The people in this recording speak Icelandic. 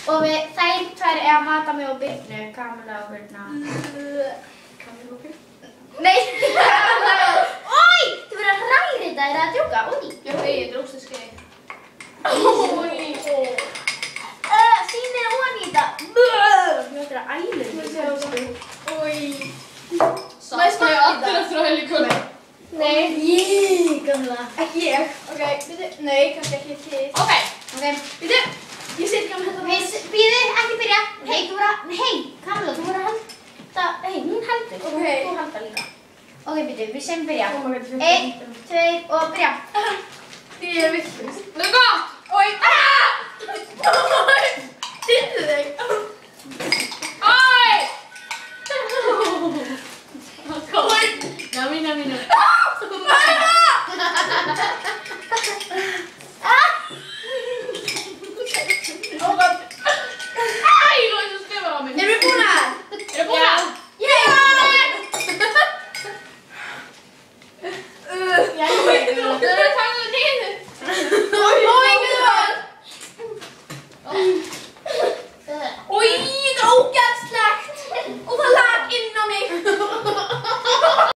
Og þær tvær eiga að mata mig og Birnu, Kamilla og Birna. Kamilla og Birna? Nei, Kamilla og... Ói! Þið verður að hræri þetta, er það að djóka? Ói! Já, ég dróst þess skeið. Sýnir ofan í þetta. Þetta er ælu. Ói. Samt ég allir eftir að helga kvöld. Nei, Kamilla. Ekki ég. Ok, byrju. Nei, kannski ekki þið. Ok. Byrju. Ég set ekki að með þetta. Bíðu, ekki byrja. Nei, þú voru að... Nei, Kamilla, þú voru að halda... Nei, hún heldur. Ok. Þú halda líka. Ok, byrju, við sem byrja. 1, 2 og byrja. Ég er villust. Það er gott! Ói! Týndu þig! Ói! Ói! Nami. Oh god! Æ, þú veist að skrifa á mig. Erum við búnar? Já!